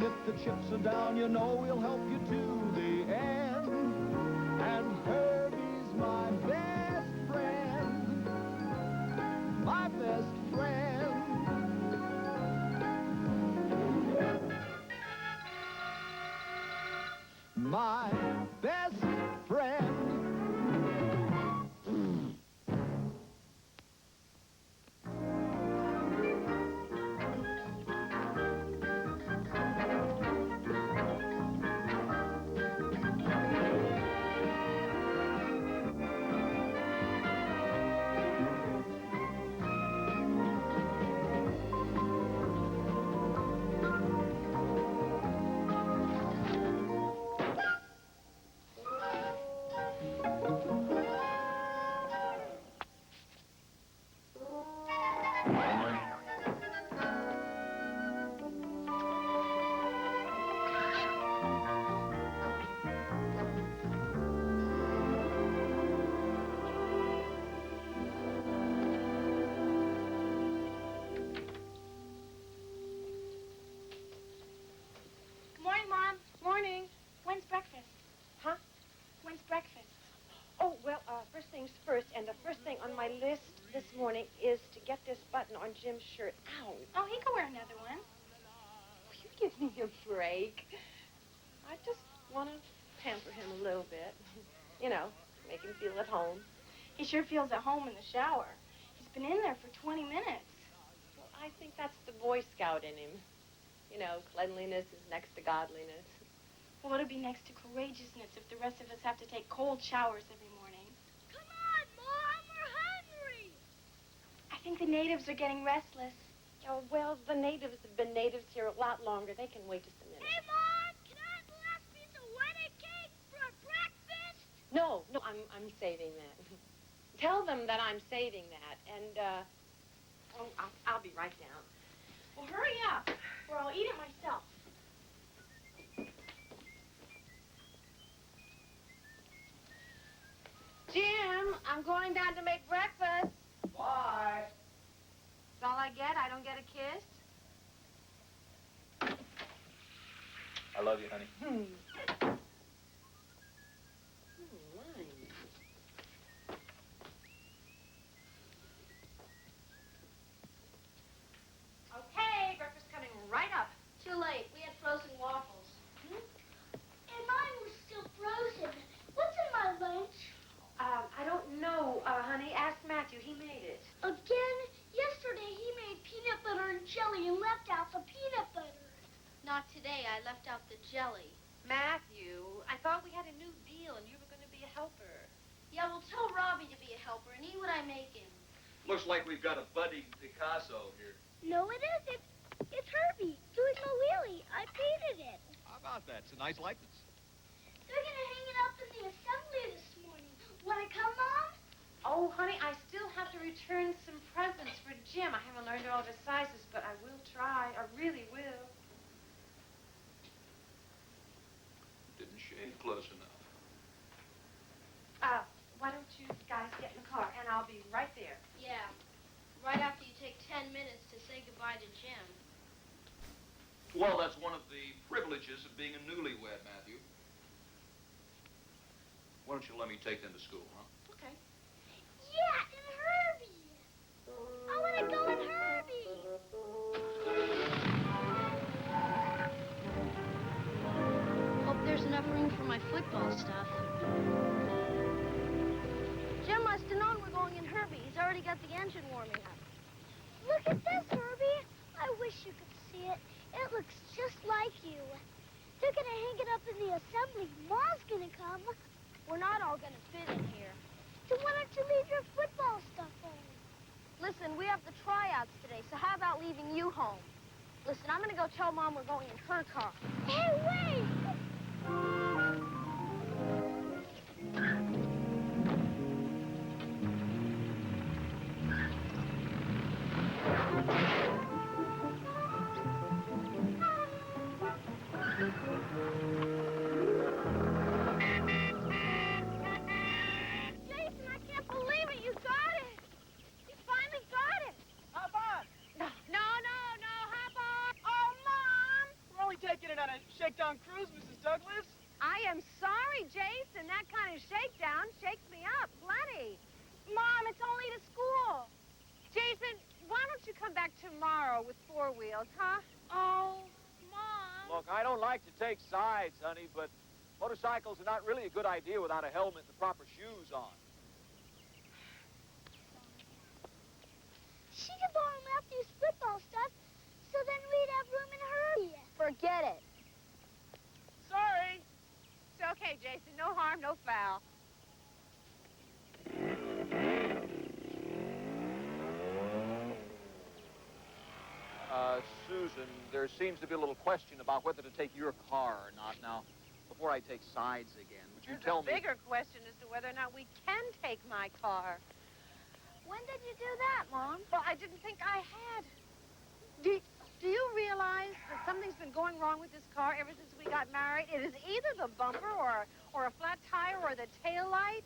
if the chips are down, you know we'll help you to the end. And Herbie's my best friend, my best friend. My best friend. First things first, and the first thing on my list this morning is to get this button on Jim's shirt out. Oh, he can wear another one. Will you give me a break? I just want to pamper him a little bit. You know, make him feel at home. He sure feels at home in the shower. He's been in there for 20 minutes. Well, I think that's the Boy Scout in him. You know, cleanliness is next to godliness. Well, it'll be next to courageousness if the rest of us have to take cold showers every morning. Come on, Mom, we're hungry. I think the natives are getting restless. Oh, well, the natives have been natives here a lot longer. They can wait just a minute. Hey, Mom, can I have the last piece of wedding cake for breakfast? No, I'm saving that. Tell them that I'm saving that, and, I'll be right down. Well, hurry up, or I'll eat it myself. Jim, I'm going down to make breakfast. Bye. That's all I get? I don't get a kiss? I love you, honey. Okay, breakfast coming right up. Too late. We had frozen waffles. And mine was still frozen. What's in my lunch? I don't know, honey. Ask Matthew. He made it. Again? Yesterday he made peanut butter and jelly and left out the peanut butter. Not today. I left out the jelly. Matthew, I thought we had a new deal and you were going to be a helper. Yeah, well, tell Robbie to be a helper and eat what I make him. Looks like we've got a budding Picasso here. No, it isn't. It's Herbie doing a wheelie. I painted it. How about that? It's a nice likeness. They're going to hang it up in the assembly this morning. Want to come, Mom? Oh, honey, I still have to return some presents for Jim. I haven't learned all the sizes, but I will try. I really will. Didn't shave close enough. Why don't you guys get in the car, and I'll be right there. Yeah. Right after you take 10 minutes to say goodbye to Jim. Well, that's one of the privileges of being a newlywed, Matthew. Why don't you let me take them to school, huh? Okay. Yeah, and Herbie. I want to go with Herbie. Hope there's enough room for my football stuff. Jim must have known we're going in Herbie. He's already got the engine warming up. Look at this, Herbie. I wish you could see it. It looks just like you. They're going to hang it up in the assembly. Ma's going to come. We're not all going to fit in here. So why don't you leave your football stuff home? Listen, we have the tryouts today, so how about leaving you home? Listen, I'm going to go tell Mom we're going in her car. Hey, wait! Jason, I can't believe it. You got it. You finally got it. Hop on. No, hop on. Oh, Mom! We're only taking taking it on a shakedown cruise, Mrs. Douglas. I am sorry, Jason. That kind of shakedown shakes me up plenty. Mom, it's only to school. Jason, why don't you come back tomorrow with 4 wheels, huh? Oh, Mom. Look, I don't like to take sides, honey, but motorcycles are not really a good idea without a helmet and the proper shoes on. She could borrow Matthew's football stuff, so then we'd have room in Herbie. Forget it. Sorry. It's okay, Jason. No harm, no foul. Susan, there seems to be a little question about whether to take your car or not. Now, before I take sides again, would you tell me... There's a bigger question as to whether or not we can take my car. When did you do that, Mom? Well, I didn't think I had. Do you realize that something's been going wrong with this car ever since we got married? It is either the bumper or a flat tire or the tail light.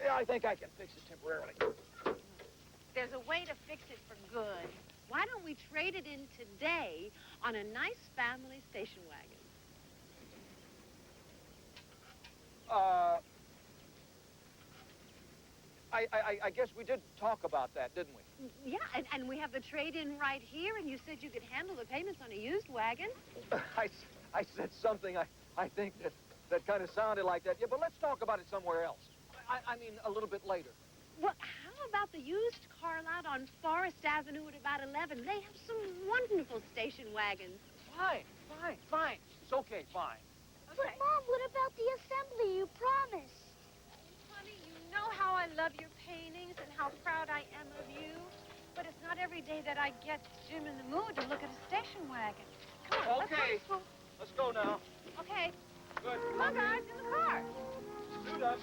Yeah, I think I can fix it temporarily. There's a way to fix it for good. Why don't we trade it in today on a nice family station wagon? I guess we did talk about that, didn't we? Yeah, and we have the trade-in right here, and you said you could handle the payments on a used wagon. I said something I think that kind of sounded like that. Yeah, but let's talk about it somewhere else. I mean, a little bit later. Well, how about the used car lot on Forest Avenue at about 11? They have some wonderful station wagons. Fine. It's okay, fine. But, Mom, what about the assembly you promised? Honey, you know how I love your paintings and how proud I am of you. But it's not every day that I get Jim in the mood to look at a station wagon. Come on, Okay. Let's go now. Okay. Good. Come on, guys, in the car. Suit up.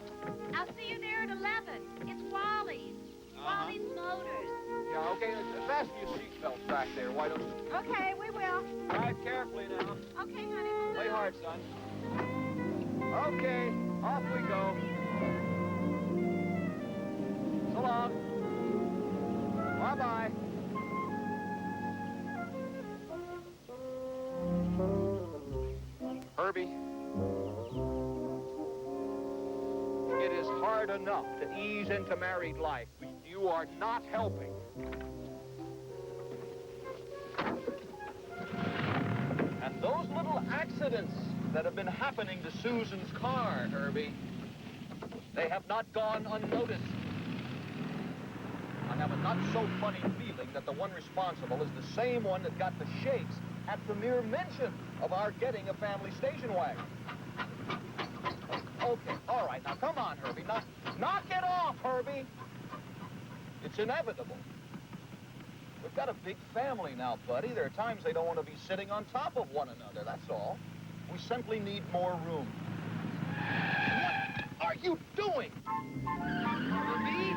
I'll see you there at 11. It's Wally's. Wally's Motors. Yeah, okay. Fasten your seatbelts back there. Why don't you? Okay, we will. Drive carefully now. Okay, honey. Play hard, son. Okay, off we go. So long. Bye-bye. Herbie, it is hard enough to ease into married life, but you are not helping. And those little accidents that have been happening to Susan's car, Herbie, they have not gone unnoticed. I have a not-so-funny feeling that the one responsible is the same one that got the shakes at the mere mention of our getting a family station wagon. Okay, all right, now come on, Herbie. Now, knock it off, Herbie. It's inevitable. We've got a big family now, buddy. There are times they don't want to be sitting on top of one another, that's all. We simply need more room. What are you doing? Herbie?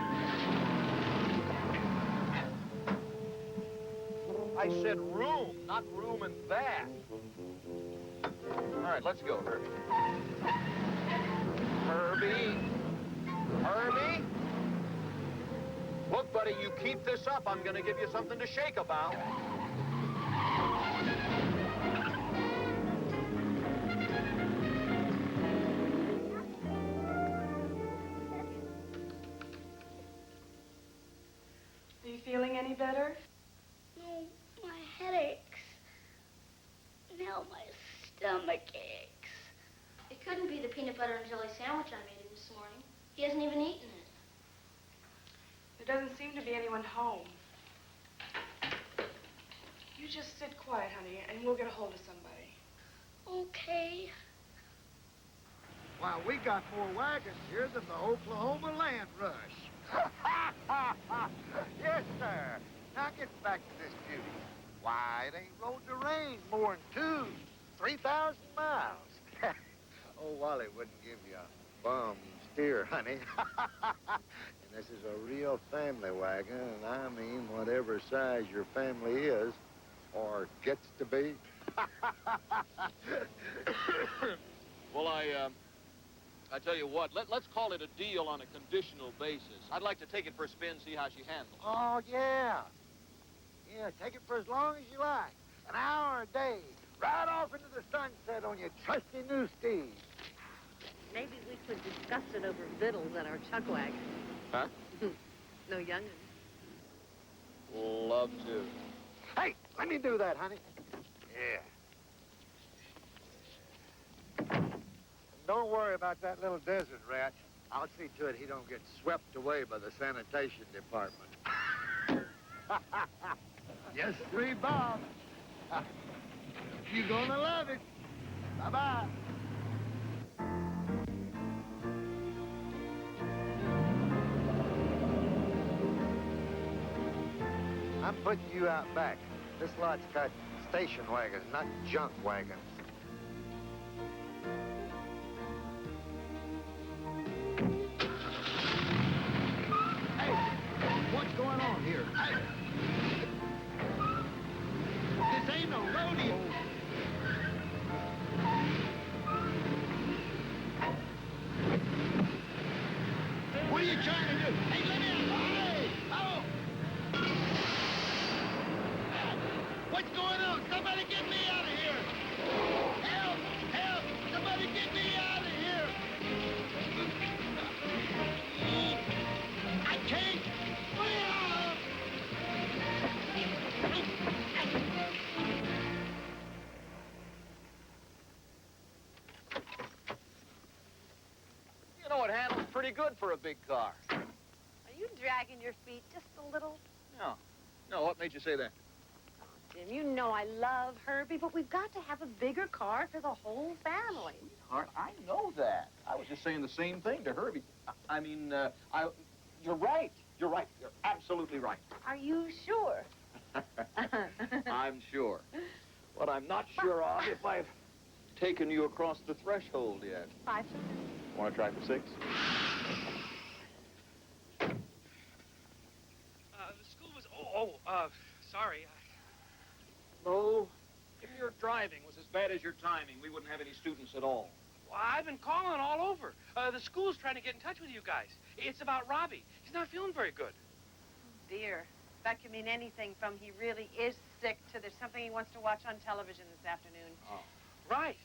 I said room, not room and bath. All right, let's go, Herbie. Herbie? Look, buddy, you keep this up, I'm gonna give you something to shake about. Are you feeling any better? No, my head aches. Now my stomach aches. It couldn't be the peanut butter and jelly sandwich I made him this morning. He hasn't even eaten it. There doesn't seem to be anyone home. You just sit quiet, honey, and we'll get a hold of somebody. Okay. Why, we got more wagons here than the Oklahoma land rush. Yes, sir. Now get back to this beauty. Why, it ain't rode the range more than 3,000 miles. Oh, Wally wouldn't give you a bum steer, honey. And this is a real family wagon, and I mean whatever size your family is, or gets to be. Well, I tell you what, let's call it a deal on a conditional basis. I'd like to take it for a spin, see how she handles it. Oh, yeah. Yeah, take it for as long as you like. An hour a day, Right off into the sunset on your trusty new steed. Maybe we could discuss it over victuals at our chuck wagon. Huh? No young'un. Love to. Hey, let me do that, honey. Yeah. Don't worry about that little desert rat. I'll see to it he don't get swept away by the sanitation department. Yes, sir, Bob. You're gonna love it. Bye-bye. I'm putting you out back. This lot's got station wagons, not junk wagons. Hey, what's going on here? This ain't no rodeo. What are you trying to do? Hey, let me out. Hey! Oh! What's going on? Somebody get me out of here! Help! Help! Somebody get me out of here! I can't! You know, it handles pretty good for a big car. Are you dragging your feet just a little? No. No, what made you say that? Jim, you know I love Herbie, but we've got to have a bigger car for the whole family. Sweetheart, I know that. I was just saying the same thing to Herbie. You're right. You're right. You're absolutely right. Are you sure? I'm sure. What I'm not sure of if I've taken you across the threshold yet. 5. Want to try for 6? The school was... sorry. No. If your driving was as bad as your timing, we wouldn't have any students at all. Well, I've been calling all over. The school's trying to get in touch with you guys. It's about Robbie. He's not feeling very good. Dear, that could mean anything from he really is sick to there's something he wants to watch on television this afternoon. Oh. Right.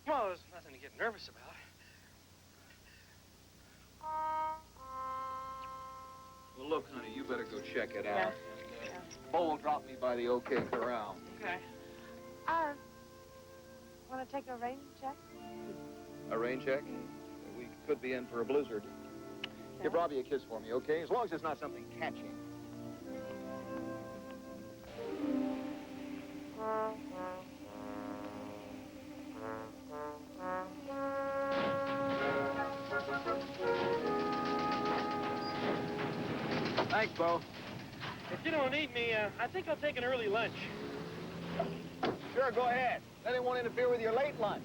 Well, there's nothing to get nervous about. Well, look, honey, you better go check it out. Yeah. And Bo will drop me by the OK Corral. Okay. Want to take a rain check? A rain check? We could be in for a blizzard. Give Robbie a kiss for me, okay? As long as it's not something catching. Thanks, Bo. If you don't need me, I think I'll take an early lunch. Sure, go ahead. Then it won't interfere with your late lunch.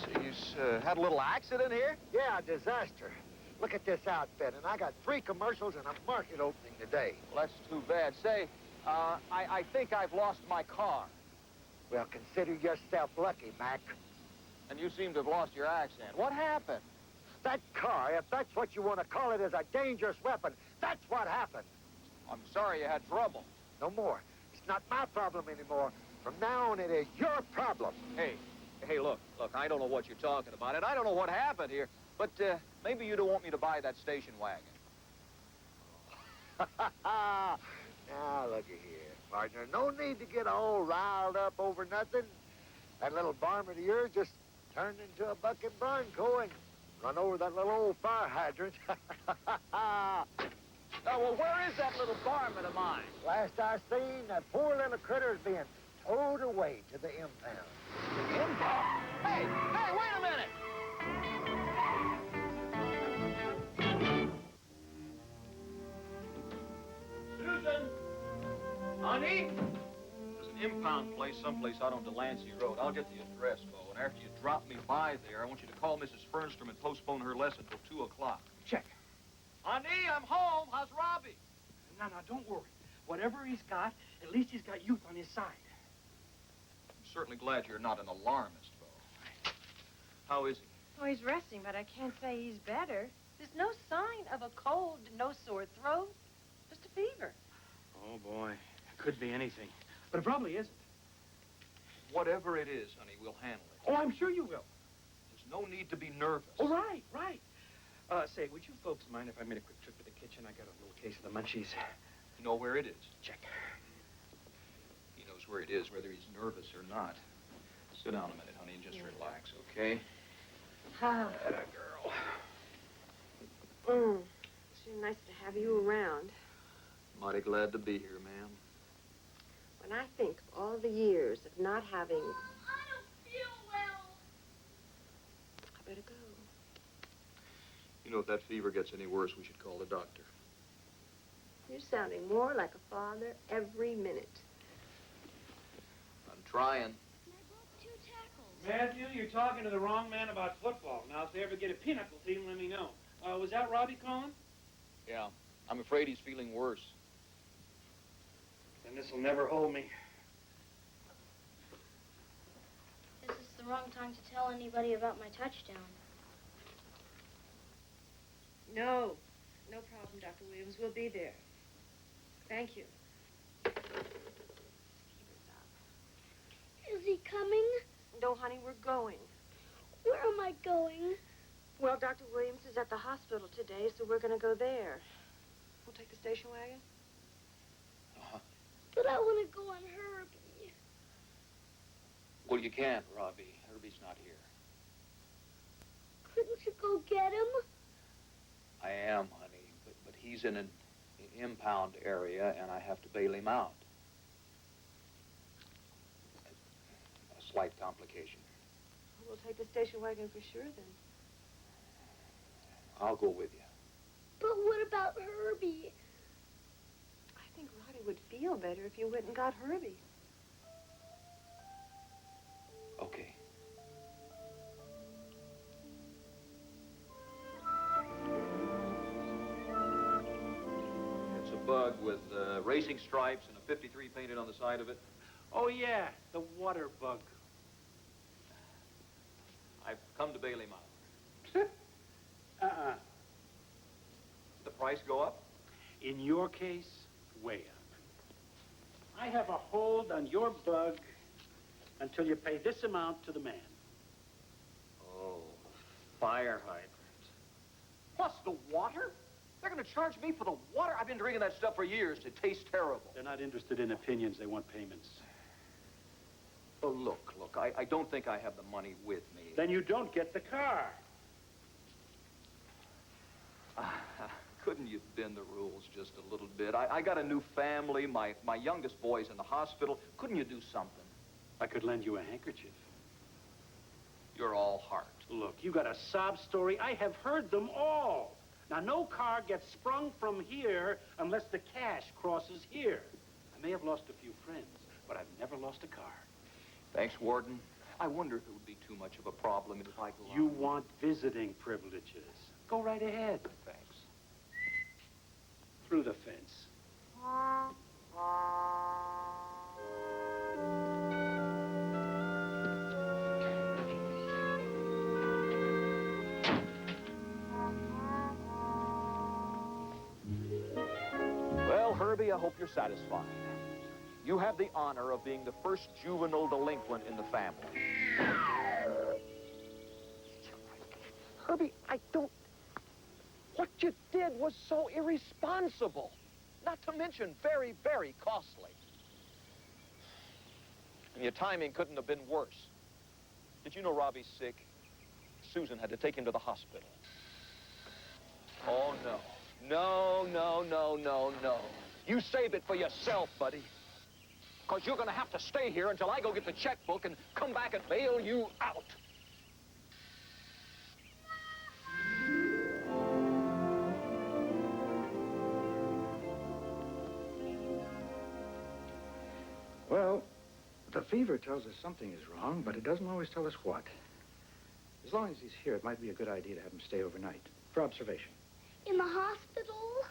So you had a little accident here? Yeah, a disaster. Look at this outfit, and I got 3 commercials and a market opening today. Well, that's too bad. Say, I think I've lost my car. Well, consider yourself lucky, Mac. And you seem to have lost your accent. What happened? That car, if that's what you want to call it, is a dangerous weapon. That's what happened. I'm sorry you had trouble. No more. It's not my problem anymore. From now on, it is your problem. Hey, look, I don't know what you're talking about, and I don't know what happened here, but maybe you don't want me to buy that station wagon. Now, looky here, partner. No need to get all riled up over nothing. That little varmint of yours just turned into a bucket bronco and run over that little old fire hydrant. Oh, well, where is that little varmint of mine? Last I seen, that poor little critter's being towed away to the impound. Impound? Hey, wait a minute! Susan! Honey? There's an impound place someplace out on Delancey Road. I'll get the address, Bo, and after you drop me by there, I want you to call Mrs. Fernstrom and postpone her lesson till 2 o'clock. Check. Honey, I'm home. How's Robbie? No, don't worry. Whatever he's got, at least he's got youth on his side. I'm certainly glad you're not an alarmist, Bo. How is he? Oh, he's resting, but I can't say he's better. There's no sign of a cold, no sore throat, just a fever. Oh, boy. It could be anything. But it probably isn't. Whatever it is, honey, we'll handle it. Oh, I'm sure you will. There's no need to be nervous. Oh, right, right. Say, would you folks mind if I made a quick trip to the kitchen? I got a little case of the munchies. You know where it is. Check. He knows where it is, whether he's nervous or not. Sit down a minute, honey, and just relax, okay? Atta girl. It's sure nice to have you around. Mighty glad to be here, ma'am. When I think of all the years of not having... I don't feel well. I better go. You know, if that fever gets any worse, we should call the doctor. You're sounding more like a father every minute. I'm trying. And I broke 2 tackles. Matthew, you're talking to the wrong man about football. Now, if they ever get a pinnacle team, let me know. Was that Robbie calling? Yeah, I'm afraid he's feeling worse. Then this'll never hold me. This is the wrong time to tell anybody about my touchdown. No. No problem, Dr. Williams. We'll be there. Thank you. Keep us up. Is he coming? No, honey, we're going. Where am I going? Well, Dr. Williams is at the hospital today, so we're going to go there. We'll take the station wagon. Uh-huh. But I want to go on Herbie. Well, you can't, Robbie. Herbie's not here. Couldn't you go get him? I am, honey, but he's in an impound area, and I have to bail him out. A slight complication. We'll take the station wagon for sure, then. I'll go with you. But what about Herbie? I think Roddy would feel better if you went and got Herbie. Okay. It's a bug with racing stripes and a 53 painted on the side of it. Oh, yeah, the water bug. I've come to bail him out. The price go up? In your case, way up. I have a hold on your bug until you pay this amount to the man. Oh, fire hydrant. Plus the water? They're going to charge me for the water? I've been drinking that stuff for years. It tastes terrible. They're not interested in opinions. They want payments. Oh, look, I don't think I have the money with me. Then you don't get the car. Couldn't you bend the rules just a little bit? I got a new family. My youngest boy's in the hospital. Couldn't you do something? I could lend you a handkerchief. You're all heart. Look, you got a sob story. I have heard them all. Now, no car gets sprung from here unless the cash crosses here. I may have lost a few friends, but I've never lost a car. Thanks, Warden. I wonder if it would be too much of a problem if I go You out. want visiting privileges. Go right ahead. Thanks. Through the fence. Well, Herbie, I hope you're satisfied. You have the honor of being the first juvenile delinquent in the family. Herbie, I don't... What you did was so irresponsible. Not to mention very, very costly. And your timing couldn't have been worse. Did you know Robbie's sick? Susan had to take him to the hospital. Oh, no. No, no, no, no, no. You save it for yourself, buddy. Because you're going to have to stay here until I go get the checkbook and come back and bail you out. Well, the fever tells us something is wrong, but it doesn't always tell us what. As long as he's here, it might be a good idea to have him stay overnight for observation. In the hospital?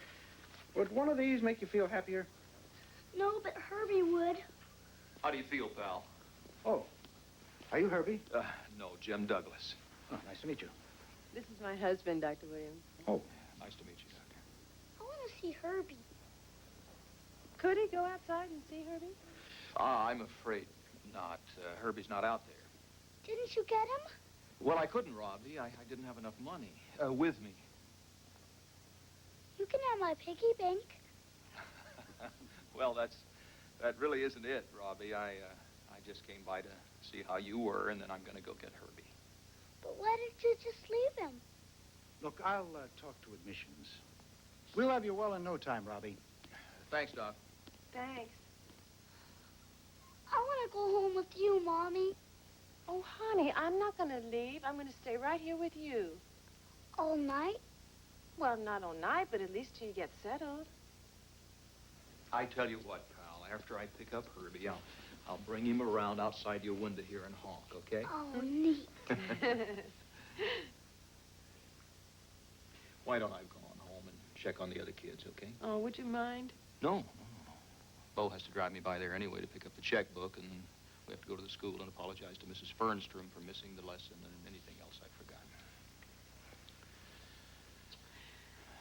Would one of these make you feel happier? No, but Herbie would. How do you feel, pal? Oh, are you Herbie? No, Jim Douglas. Oh, nice to meet you. This is my husband, Dr. Williams. Oh, nice to meet you, Doctor. I want to see Herbie. Could he go outside and see Herbie? I'm afraid not. Herbie's not out there. Didn't you get him? Well, I couldn't, Robbie. I didn't have enough money with me. You can have my piggy bank. Well, that really isn't it, Robbie. I just came by to see how you were, and then I'm going to go get Herbie. But why didn't you just leave him? Look, I'll talk to admissions. We'll have you well in no time, Robbie. Thanks, Doc. Thanks. I want to go home with you, Mommy. Oh, honey, I'm not going to leave. I'm going to stay right here with you. All night? Well, not all night, but at least till you get settled. I tell you what, pal, after I pick up Herbie, I'll bring him around outside your window here and honk, okay? Oh, neat. Why don't I go on home and check on the other kids, okay? Oh, would you mind? No. Bo has to drive me by there anyway to pick up the checkbook, and we have to go to the school and apologize to Mrs. Fernstrom for missing the lesson and anything else I forgot.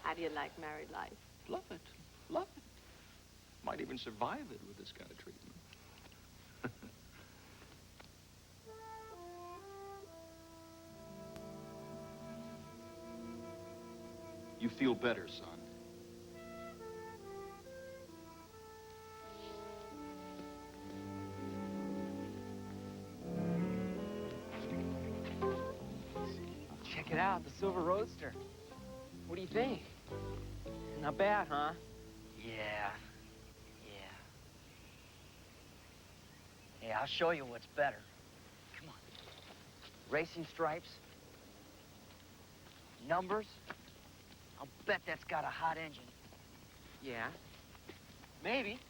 How do you like married life? Love it. Love it. Might even survive it with this kind of treatment. You feel better, son. Check it out, the Silver Roadster. What do you think? Not bad, huh? Yeah. Hey, I'll show you what's better. Come on. Racing stripes. Numbers. I'll bet that's got a hot engine. Yeah. Maybe.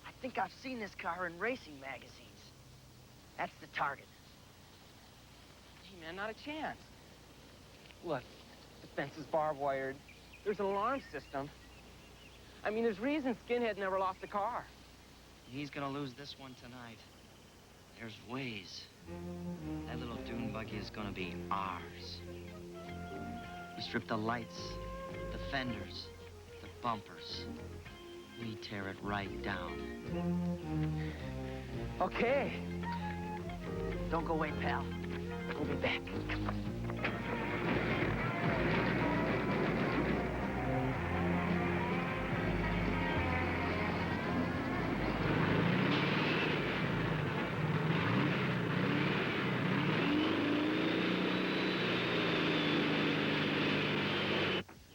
I think I've seen this car in racing magazines. That's the target. Hey, man, not a chance. Look, the fence is barbed wired. There's an alarm system. I mean, there's reason Skinhead never lost a car. He's gonna lose this one tonight. There's ways. That little dune buggy is gonna be ours. You strip the lights, the fenders, the bumpers. We tear it right down. Okay. Don't go away, pal. We'll be back.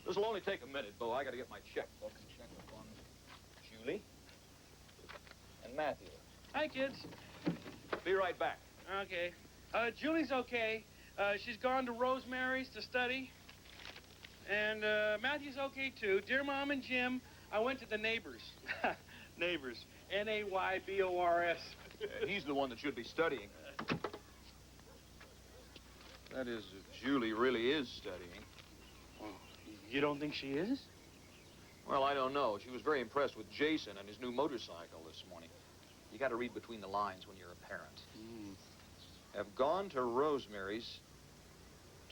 This'll only take a minute, Bo. I gotta get my checkbook and check up on Julie and Matthew. Hi, kids. Be right back. Okay. Julie's okay. She's gone to Rosemary's to study. And Matthew's okay, too. Dear Mom and Jim, I went to the neighbors. Neighbors. N-A-Y-B-O-R-S. He's the one that should be studying. That is, if Julie really is studying. You don't think she is? Well, I don't know. She was very impressed with Jason and his new motorcycle this morning. You got to read between the lines when you're a parent. Have gone to Rosemary's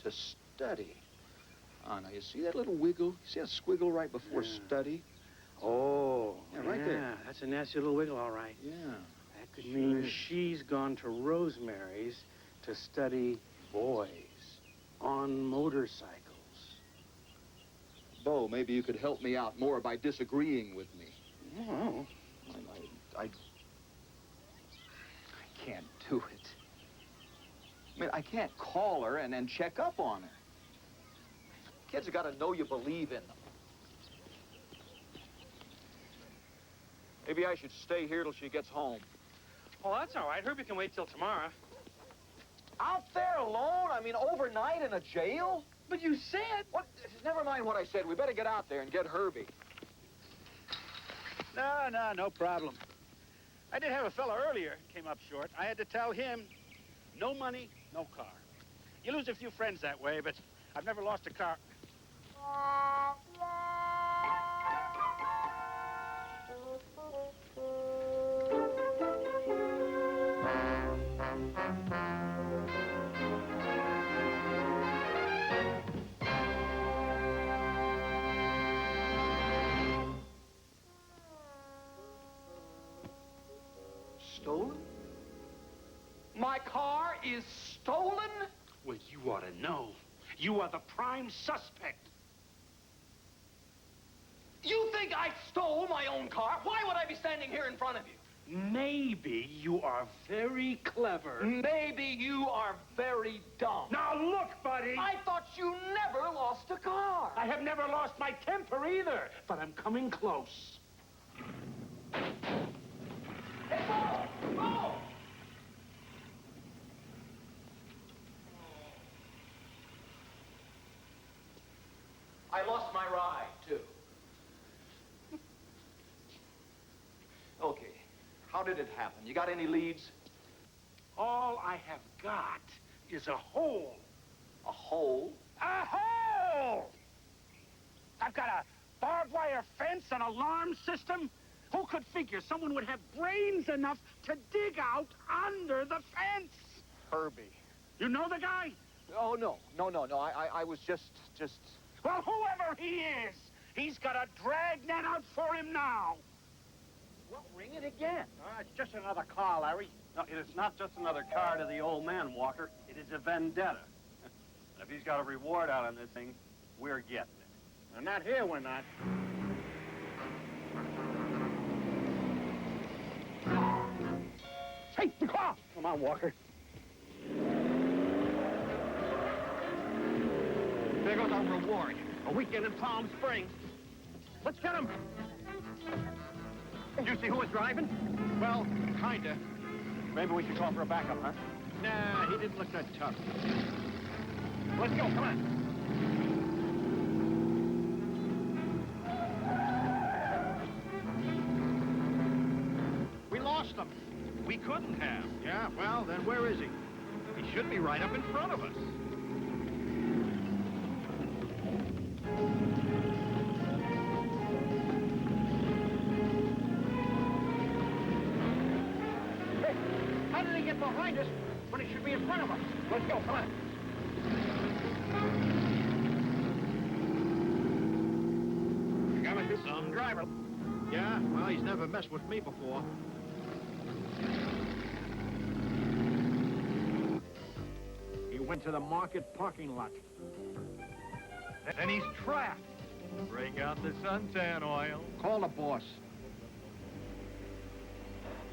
to study. Ah, now, you see that little wiggle? You see that squiggle right before study? Oh, Yeah, right there. That's a nasty little wiggle, all right. Yeah. That could mean she's gone to Rosemary's to study boys on motorcycles. Bo, maybe you could help me out more by disagreeing with me. Oh. I can't do it. I mean, I can't call her and then check up on her. Kids have got to know you believe in them. Maybe I should stay here till she gets home. Oh, that's all right. Herbie can wait till tomorrow. Out there alone? I mean, overnight in a jail? But you said... What? Never mind what I said. We better get out there and get Herbie. No problem. I did have a fella earlier came up short. I had to tell him, no money, no car. You lose a few friends that way, but I've never lost a car. My car is stolen? Well, you ought to know. You are the prime suspect. You think I stole my own car? Why would I be standing here in front of you? Maybe you are very clever. Maybe you are very dumb. Now look, buddy. I thought you never lost a car. I have never lost my temper either, but I'm coming close. Hey, Bo! Bo! I lost my ride, too. Okay, how did it happen? You got any leads? All I have got is a hole. A hole? A hole! I've got a barbed wire fence, an alarm system. Who could figure someone would have brains enough to dig out under the fence? Herbie. You know the guy? Oh, no. I was just... Well, whoever he is, he's got a dragnet out for him now. Well, ring it again. It's just another car, Larry. No, it is not just another car to the old man, Walker. It is a vendetta. And if he's got a reward out on this thing, we're getting it. And not here, we're not. Hey, the car! Come on, Walker. There goes our reward. A weekend in Palm Springs. Let's get him. Did you see who was driving? Well, kinda. Maybe we should call for a backup, huh? Nah, he didn't look that tough. Let's go, come on. We lost him. We couldn't have. Yeah, well, then where is he? He should be right up in front of us. Hey, how did he get behind us when he should be in front of us? Let's go, come on. You got me some driver. Yeah, well, he's never messed with me before. He went to the market parking lot. And he's trapped. Break out the suntan oil. Call the boss.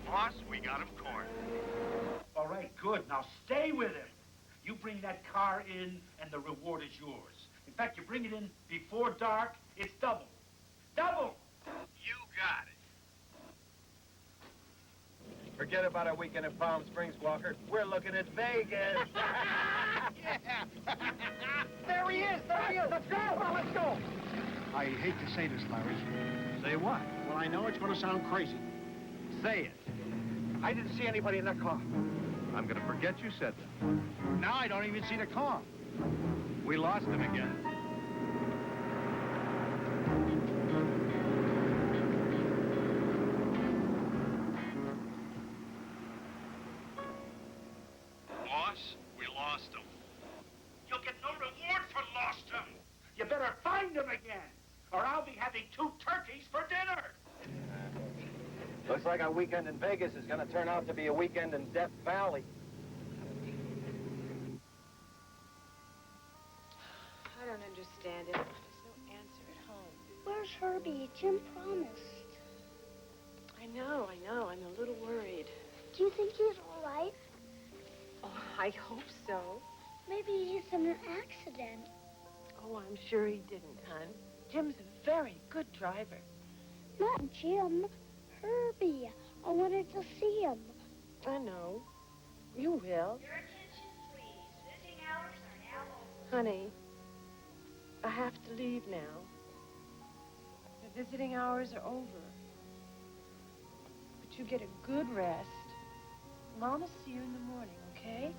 Boss, we got him cornered. All right, good. Now stay with him. You bring that car in, and the reward is yours. In fact, you bring it in before dark, it's double. Double! You got it. Forget about our weekend in Palm Springs, Walker. We're looking at Vegas. There he is! There he is! Let's go! Come on, let's go! I hate to say this, Larry. Say what? Well, I know it's going to sound crazy. Say it. I didn't see anybody in that car. I'm gonna forget you said that. Now I don't even see the car. We lost him again. Boss, we lost him. You'll get no reward for lost him. You better find him again, or I'll be having 2 turkeys for dinner. Looks like our weekend in Vegas is going to turn out to be a weekend in Death Valley. I don't understand it. There's no answer at home. Where's Herbie? Jim promised. I know. I'm a little worried. Do you think he's all right? Oh, I hope so. Maybe he's in an accident. Oh, I'm sure he didn't, hon. Jim's a very good driver. Not Jim. Herbie. I wanted to see him. I know. You will. Your attention, please. Visiting hours are now over. Honey, I have to leave now. The visiting hours are over. But you get a good rest. Mom will see you in the morning, okay?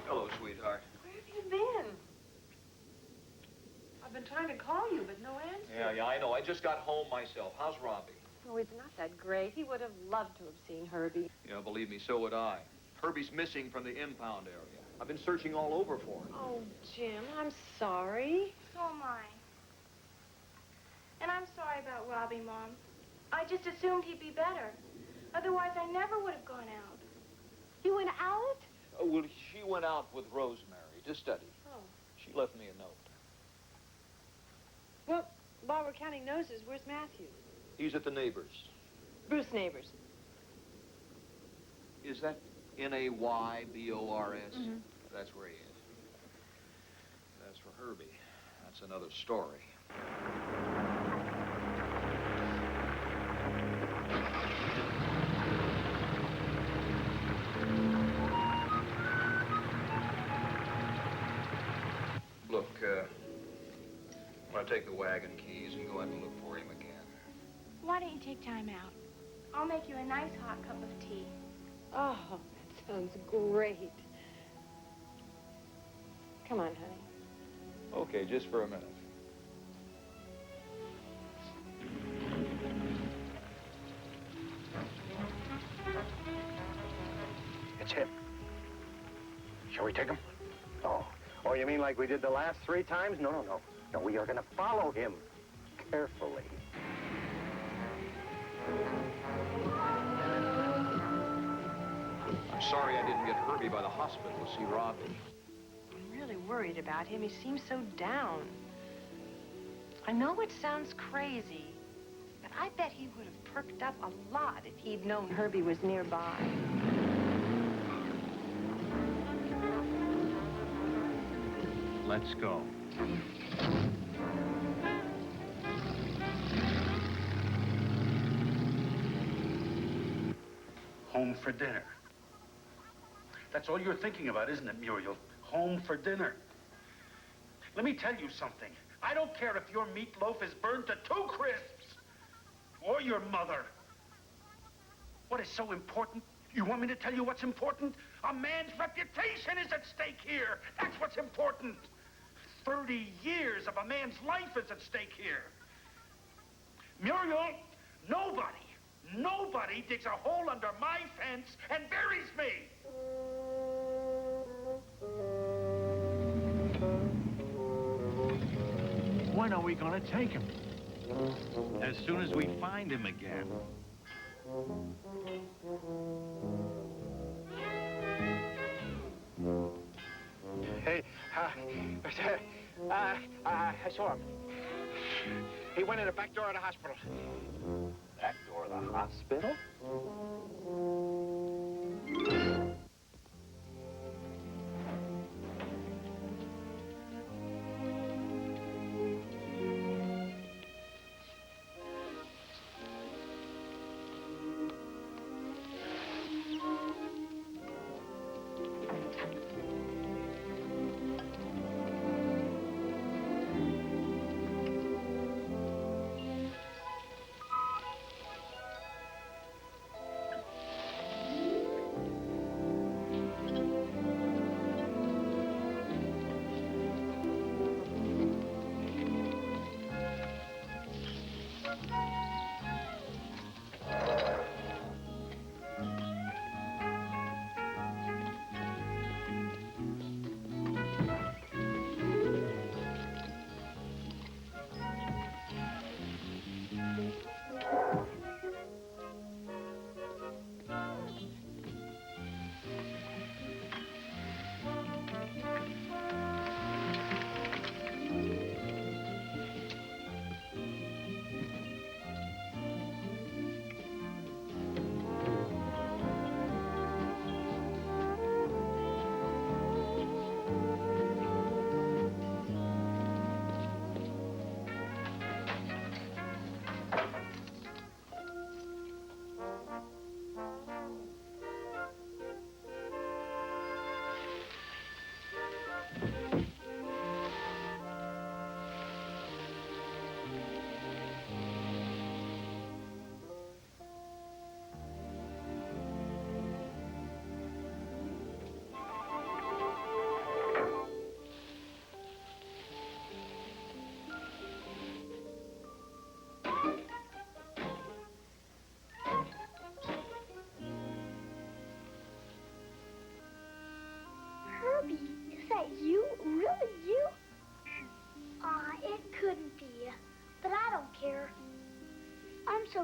Hello, sweetheart. Where have you been? I've been trying to call you, but no answer. Yeah, I know. I just got home myself. How's Robbie? Oh, he's not that great. He would have loved to have seen Herbie. Yeah, believe me, so would I. Herbie's missing from the impound area. I've been searching all over for him. Oh, Jim, I'm sorry. So am I. And I'm sorry about Robbie, Mom. I just assumed he'd be better. Otherwise, I never would have gone out. You went out? Oh, well, she went out with Rosemary to study. Oh. She left me a note. Well, while we're counting noses, where's Matthew? He's at the neighbor's. Bruce Neighbors. Is that Naybors? Mm-hmm. That's where he is. As for Herbie, that's another story. Look, I'm going to take the wagon keys and go out and look for him again. Why don't you take time out? I'll make you a nice hot cup of tea. Oh, that sounds great. Come on, honey. Okay, just for a minute. It's him. Shall we take him? Oh, you mean like we did the last 3 times? No. No, we are going to follow him carefully. I'm sorry I didn't get Herbie by the hospital to see Robbie. I'm really worried about him. He seems so down. I know it sounds crazy, but I bet he would have perked up a lot if he'd known Herbie was nearby. Let's go. Home for dinner. That's all you're thinking about, isn't it, Muriel? Home for dinner. Let me tell you something. I don't care if your meatloaf is burned to 2 crisps. Or your mother. What is so important? You want me to tell you what's important? A man's reputation is at stake here. That's what's important. 30 years of a man's life is at stake here. Muriel, nobody digs a hole under my fence and buries me. When are we going to take him? As soon as we find him again. Hey, I saw him. He went in the back door of the hospital. Back door of the hospital?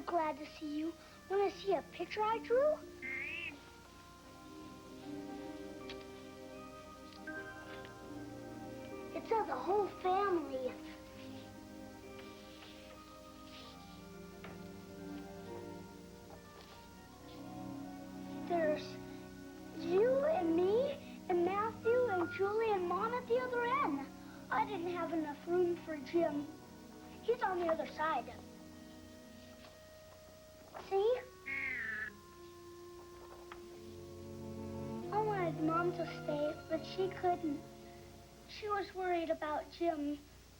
so glad to see you. Want to see a picture I drew? It's of the whole family. There's you and me and Matthew and Julie and Mom at the other end. I didn't have enough room for Jim. He's on the other side. See? I wanted Mom to stay, but she couldn't. She was worried about Jim.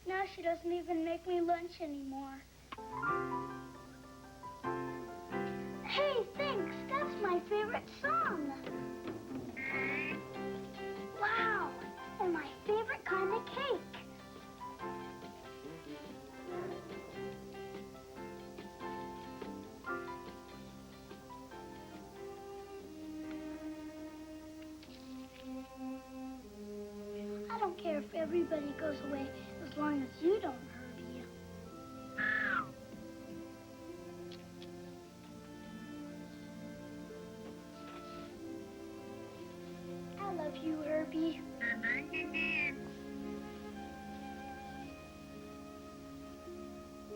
Now she doesn't even make me lunch anymore. Hey, thanks. That's my favorite song. Wow, and my favorite kind of cake. I don't care if everybody goes away as long as you don't, Herbie. I love you, Herbie.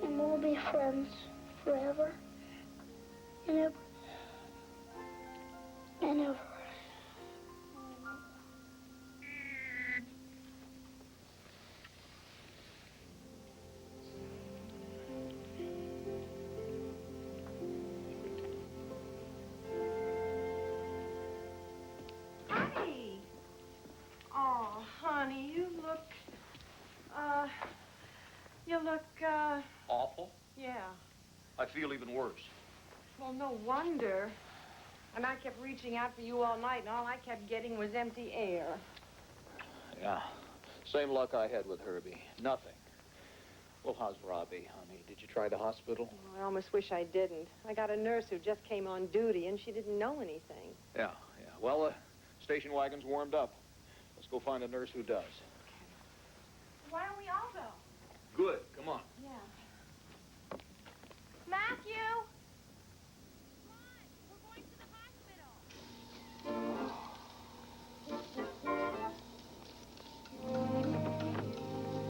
And we'll be friends forever and ever and ever. Honey! Oh, honey, you look, Awful? yeah. I feel even worse. Well, no wonder. And I kept reaching out for you all night, and all I kept getting was empty air. Yeah. Same luck I had with Herbie. Nothing. Well, how's Robbie, honey? Did you try the hospital? Oh, I almost wish I didn't. I got a nurse who just came on duty, and she didn't know anything. Yeah. Well, the station wagon's warmed up. Let's go find a nurse who does. Why don't we all go? Good. Come on. Yeah. Matthew!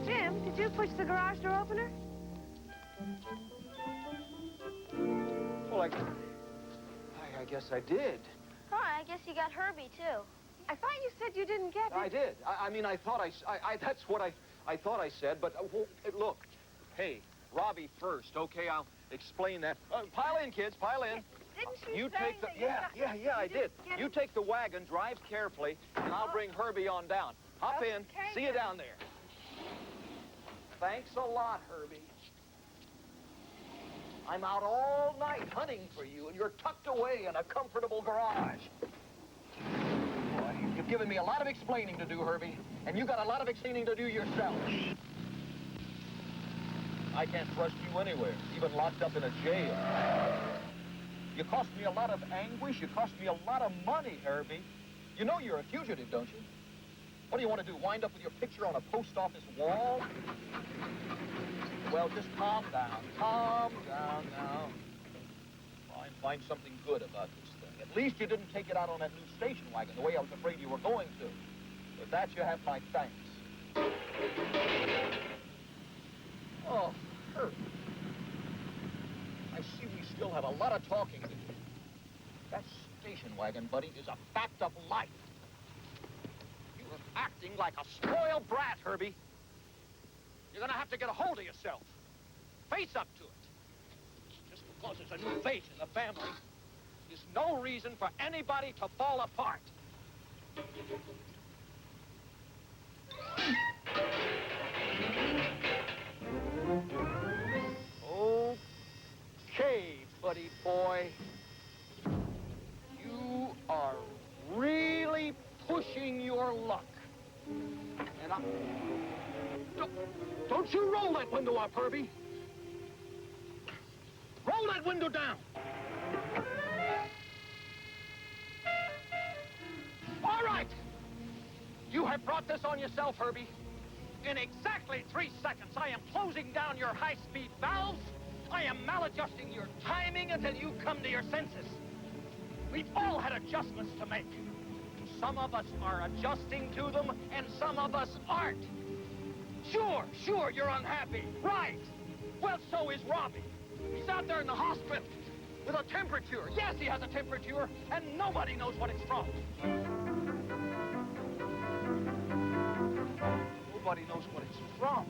Jim, did you push the garage door opener? Well, I guess I did. Oh, I guess you got Herbie, too. I thought you said you didn't get it. I did. I mean, I thought that's what I thought I said, but look, hey, Robbie first, okay? I'll explain that. Pile in, kids, pile in. Didn't You take the, yeah, I did. You take the wagon, drive carefully, and I'll bring Herbie on down. Hop in. See you down there. Thanks a lot, Herbie. I'm out all night hunting for you, and you're tucked away in a comfortable garage. Boy, you've given me a lot of explaining to do, Herbie, and you got a lot of explaining to do yourself. I can't trust you anywhere, even locked up in a jail. You cost me a lot of anguish. You cost me a lot of money, Herbie. You know you're a fugitive, don't you? What do you want to do, wind up with your picture on a post office wall? Well, just calm down. Calm down now. Find something good about this thing. At least you didn't take it out on that new station wagon the way I was afraid you were going to. For that, you have my thanks. Oh, Herbie. I see we still have a lot of talking to do. That station wagon, buddy, is a fact of life. You're acting like a spoiled brat, Herbie. You're gonna have to get a hold of yourself. Face up to it. Just because it's a new face in the family is no reason for anybody to fall apart. Okay, buddy boy. You are really pushing your luck. And don't you roll that window up, Herbie. Roll that window down. All right. You have brought this on yourself, Herbie. In exactly 3 seconds, I am closing down your high-speed valves. I am maladjusting your timing until you come to your senses. We've all had adjustments to make. Some of us are adjusting to them, and some of us aren't. Sure, you're unhappy. Right. Well, so is Robbie. He's out there in the hospital with a temperature. Yes, he has a temperature, and nobody knows what it's from. Nobody knows what it's from.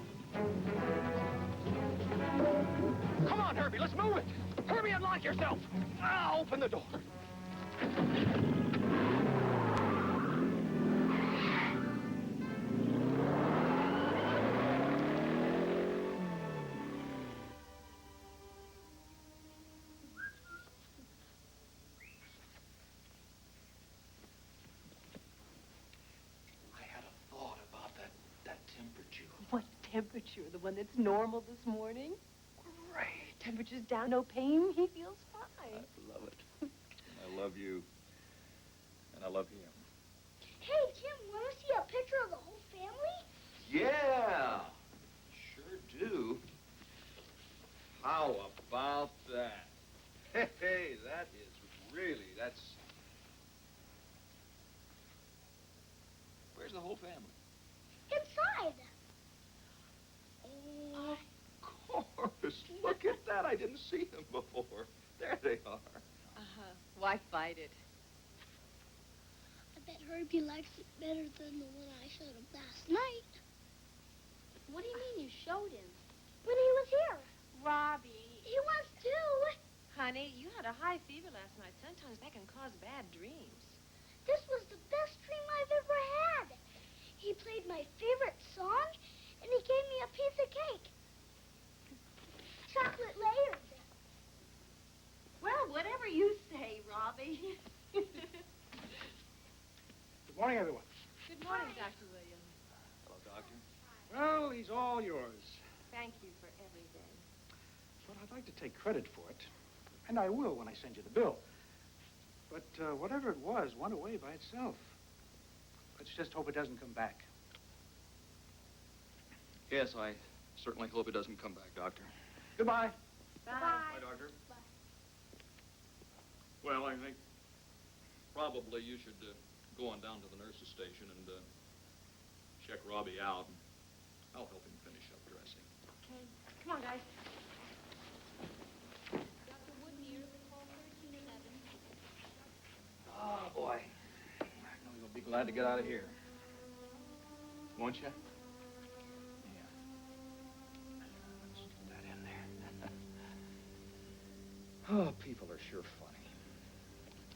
Come on, Herbie, let's move it. Herbie, unlock yourself. I'll open the door. What temperature? The one that's normal this morning? Great. Temperature's down, no pain. He feels fine. I love it. I love you. And I love him. Hey, Jim, want to see a picture of the whole family? Yeah, sure do. How about that? Hey, that is really, that's... Where's the whole family? Inside. Oh, of course. Look at that. I didn't see them before. There they are. Uh-huh. Why fight it? I bet Herbie likes it better than the one I showed him last night. What do you mean you showed him? When he was here. Robbie. He was too. Honey, you had a high fever last night. Sometimes that can cause bad dreams. This was the best dream I've ever had. He played my favorite song, and he gave me a piece of cake. Chocolate layered. Well, whatever you say, Robbie. Good morning, everyone. Good morning, Dr. Williams. Hello, Doctor. Well, he's all yours. Thank you for everything. But I'd like to take credit for it. And I will when I send you the bill. But whatever it was went away by itself. Let's just hope it doesn't come back. Yes, I certainly hope it doesn't come back, Doctor. Goodbye. Bye. Bye, Doctor. Bye. Well, I think probably you should go on down to the nurse's station and check Robbie out. I'll help him finish up dressing. Okay. Come on, guys. Dr. Wood here, call 1311. Oh, boy. I know you'll be glad to get out of here. Won't you? Yeah. Let's get that in there. Oh, people are sure funny.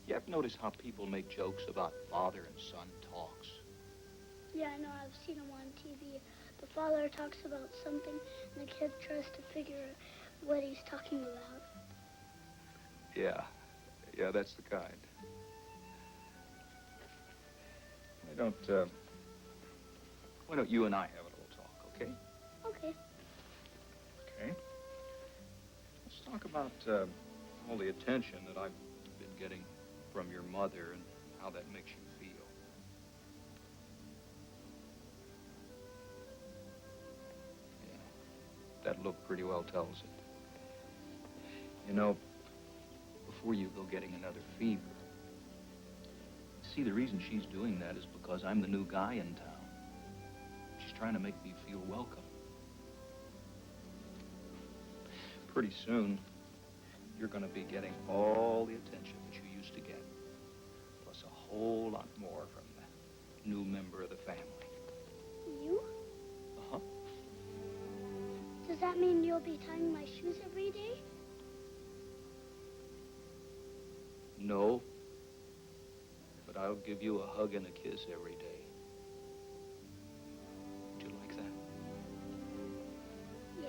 You ever notice how people make jokes about father and son talks? Yeah, I know. I've seen him on TV. The father talks about something, and the kid tries to figure out what he's talking about. Yeah. Yeah, that's the kind. Why don't you and I have a little talk, okay? Okay. Okay. Let's talk about all the attention that I've been getting from your mother and how that makes you feel. Yeah. That look pretty well tells it. You know, before you go getting another fever, see, the reason she's doing that is because I'm the new guy in town. She's trying to make me feel welcome. Pretty soon, you're going to be getting all the attention that you used to get, plus a whole lot more from the new member of the family. You? Uh-huh. Does that mean you'll be tying my shoes every day? No, but I'll give you a hug and a kiss every day. Would you like that? Yeah.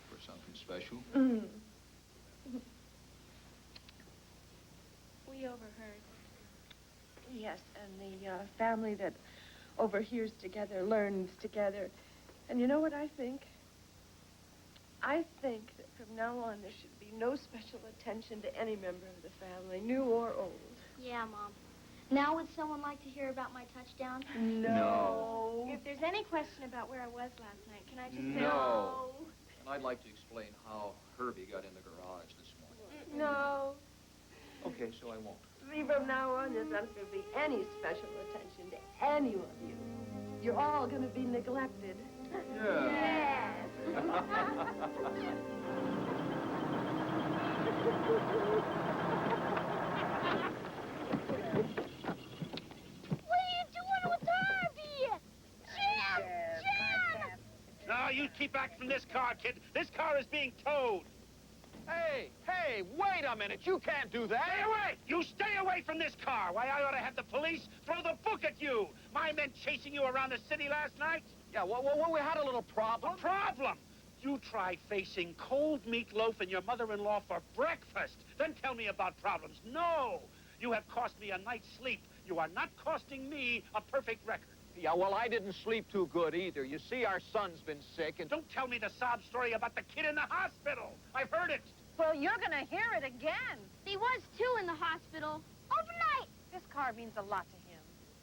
For something special? We overheard. Yes, and the family that overhears together learns together. And you know what I think? I think that from now on there should be no special attention to any member of the family, new or old. Yeah, Mom. Now would someone like to hear about my touchdown? No. If there's any question about where I was last night, can I just say... No. And I'd like to explain how Herbie got in the garage this morning. No. Okay, so I won't. See, from now on, there's not going to be any special attention to any of you. You're all going to be neglected. Yeah. What are you doing with Herbie? Jim! No, you keep back from this car, kid. This car is being towed. Hey, wait a minute. You can't do that. Stay away! You stay away from this car. Why, I ought to have the police throw the book at you. My men chasing you around the city last night? Yeah, well, we had a little problem. A problem? You try facing cold meatloaf and your mother-in-law for breakfast. Then tell me about problems. No! You have cost me a night's sleep. You are not costing me a perfect record. Yeah, well, I didn't sleep too good either. You see, our son's been sick, and... Don't tell me the sob story about the kid in the hospital. I've heard it. Well, you're gonna hear it again. He was, too, in the hospital. Overnight. This car means a lot to him.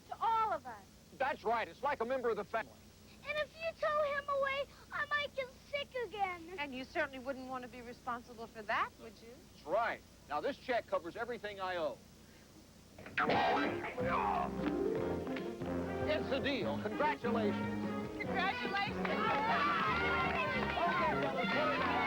To all of us. That's right. It's like a member of the family. And if you tow him away, I might get sick again. And you certainly wouldn't want to be responsible for that, would you? That's right. Now, this check covers everything I owe. It's a deal. Congratulations. Congratulations. Okay, fellas, put it out.